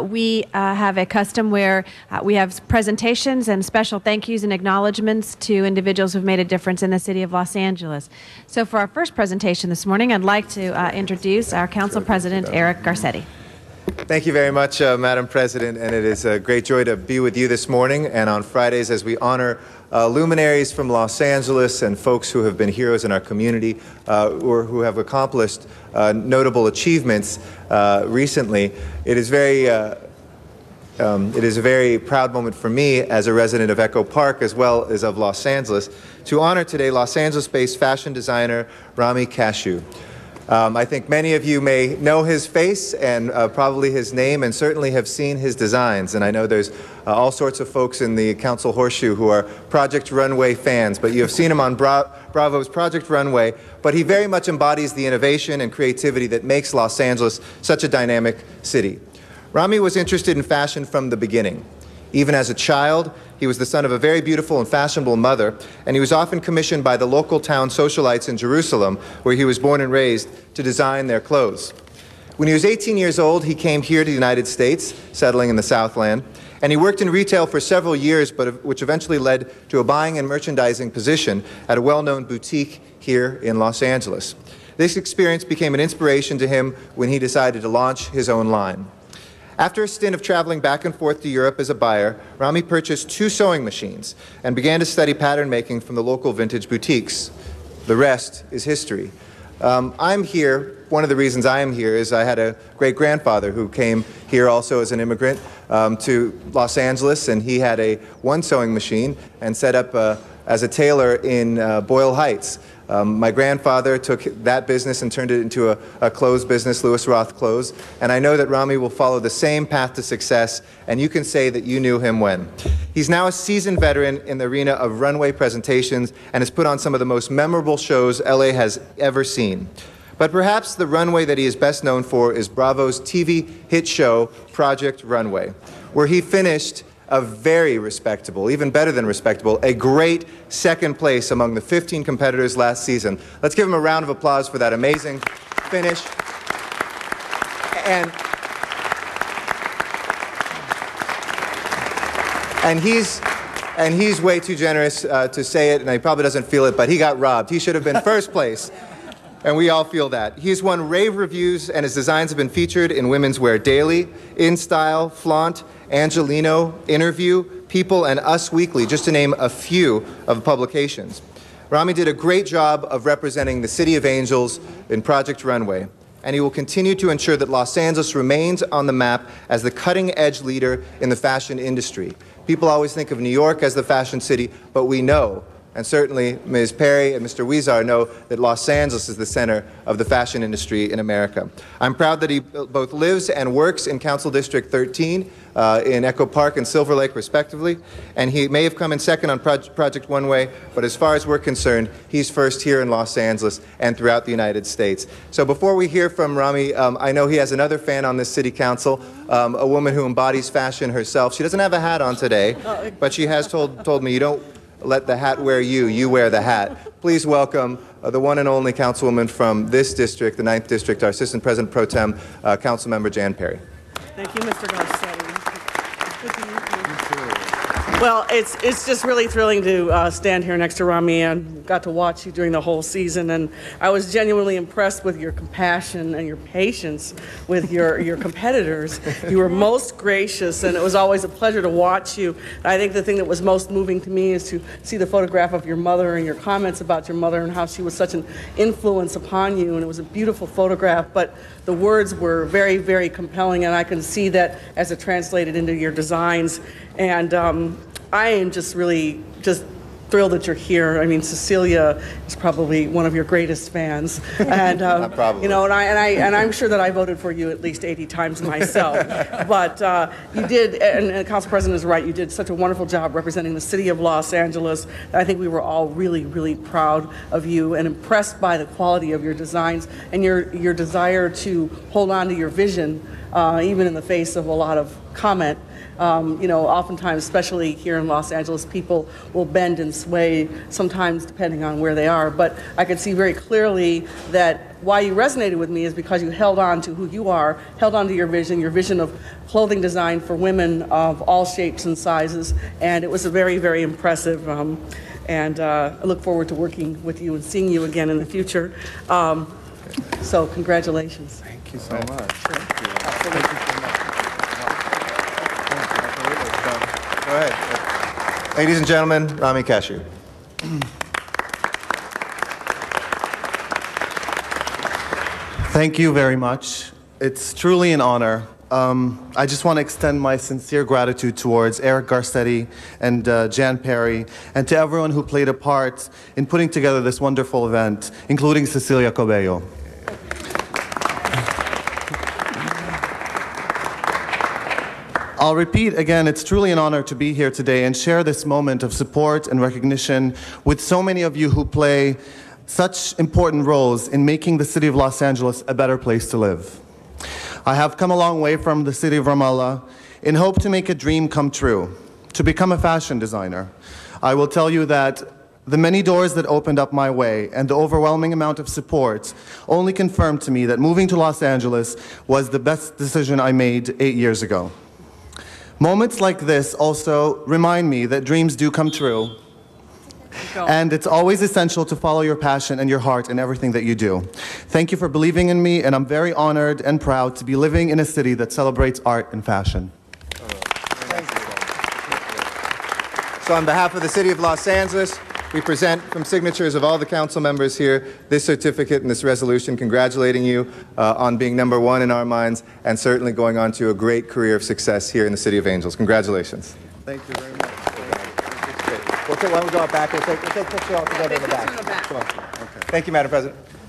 we have a custom where we have presentations and special thank yous and acknowledgments to individuals who've made a difference in the city of Los Angeles. So for our first presentation this morning, I'd like to introduce our Council President, Eric Garcetti. Thank you very much, Madam President, and it is a great joy to be with you this morning and on Fridays as we honor luminaries from Los Angeles and folks who have been heroes in our community or who have accomplished notable achievements recently. It is a very proud moment for me as a resident of Echo Park as well as of Los Angeles to honor today Los Angeles-based fashion designer Rami Kashu. I think many of you may know his face and probably his name and certainly have seen his designs. And I know there's all sorts of folks in the Council Horseshoe who are Project Runway fans, but you have seen him on Bravo's Project Runway. But he very much embodies the innovation and creativity that makes Los Angeles such a dynamic city. Rami was interested in fashion from the beginning. Even as a child, he was the son of a very beautiful and fashionable mother, and he was often commissioned by the local town socialites in Jerusalem, where he was born and raised, to design their clothes. When he was 18 years old, he came here to the United States, settling in the Southland, and he worked in retail for several years, which eventually led to a buying and merchandising position at a well-known boutique here in Los Angeles. This experience became an inspiration to him when he decided to launch his own line. After a stint of traveling back and forth to Europe as a buyer, Rami purchased 2 sewing machines and began to study pattern making from the local vintage boutiques. The rest is history. I'm here, one of the reasons I am here is I had a great-grandfather who came here also as an immigrant to Los Angeles, and he had one sewing machine and set up as a tailor in Boyle Heights. My grandfather took that business and turned it into a clothes business, Lewis Roth Clothes, and I know that Rami will follow the same path to success, and you can say that you knew him when. He's now a seasoned veteran in the arena of runway presentations and has put on some of the most memorable shows LA has ever seen. But perhaps the runway that he is best known for is Bravo's TV hit show, Project Runway, where he finished a very respectable, even better than respectable, a great second place among the 15 competitors last season. Let's give him a round of applause for that amazing finish. And he's way too generous to say it, and he probably doesn't feel it, but he got robbed. He should have been first place. And we all feel that. He's won rave reviews, and his designs have been featured in Women's Wear Daily, In Style, Flaunt, Angelino, Interview, People, and Us Weekly, just to name a few of the publications. Rami did a great job of representing the City of Angels in Project Runway, and he will continue to ensure that Los Angeles remains on the map as the cutting-edge leader in the fashion industry. People always think of New York as the fashion city, but we know, and certainly Ms. Perry and Mr. Weezar know, that Los Angeles is the center of the fashion industry in America. I'm proud that he both lives and works in Council District 13 in Echo Park and Silver Lake, respectively. And he may have come in second on Project Runway, but as far as we're concerned, he's first here in Los Angeles and throughout the United States. So before we hear from Rami, I know he has another fan on this city council, a woman who embodies fashion herself. She doesn't have a hat on today, but she has told me, you don't let the hat wear you, you wear the hat. Please welcome the one and only councilwoman from this district, the 9th District, our Assistant President Pro Tem, Councilmember Jan Perry. Thank you, Mr. Garcetti. Good to meet you. Well, it's just really thrilling to stand here next to Rami, and got to watch you during the whole season, and I was genuinely impressed with your compassion and your patience with your competitors. You were most gracious, and it was always a pleasure to watch you. I think the thing that was most moving to me is to see the photograph of your mother and your comments about your mother and how she was such an influence upon you, and it was a beautiful photograph, but the words were very, very compelling, and I can see that as it translated into your designs. And I am just really thrilled that you're here. I mean, Cecilia is probably one of your greatest fans, and you know, and I'm sure that I voted for you at least 80 times myself. But you did, and the council president is right. You did such a wonderful job representing the city of Los Angeles. I think we were all really, really proud of you and impressed by the quality of your designs and your desire to hold on to your vision, even in the face of a lot of comment. You know, oftentimes, especially here in Los Angeles, people will bend and sway, sometimes depending on where they are. But I could see very clearly that why you resonated with me is because you held on to who you are, held on to your vision of clothing design for women of all shapes and sizes, and it was a very, very impressive. And I look forward to working with you and seeing you again in the future. So congratulations. Thank you so much. Thank you so much. Go ahead. Ladies and gentlemen, Rami Kasher. Thank you very much. It's truly an honor. I just want to extend my sincere gratitude towards Eric Garcetti and Jan Perry, and to everyone who played a part in putting together this wonderful event, including Cecilia Cobello. I'll repeat again, it's truly an honor to be here today and share this moment of support and recognition with so many of you who play such important roles in making the city of Los Angeles a better place to live. I have come a long way from the city of Ramallah in hope to make a dream come true, to become a fashion designer. I will tell you that the many doors that opened up my way and the overwhelming amount of support only confirmed to me that moving to Los Angeles was the best decision I made 8 years ago. Moments like this also remind me that dreams do come true, and it's always essential to follow your passion and your heart in everything that you do. Thank you for believing in me, and I'm very honored and proud to be living in a city that celebrates art and fashion. So on behalf of the City of Los Angeles, we present from signatures of all the council members here this certificate and this resolution congratulating you on being #1 in our minds and certainly going on to a great career of success here in the City of Angels. Congratulations. Thank you very much. Why don't we go out back? We'll take pictures all together in the back. Come on. Okay. Thank you, Madam President.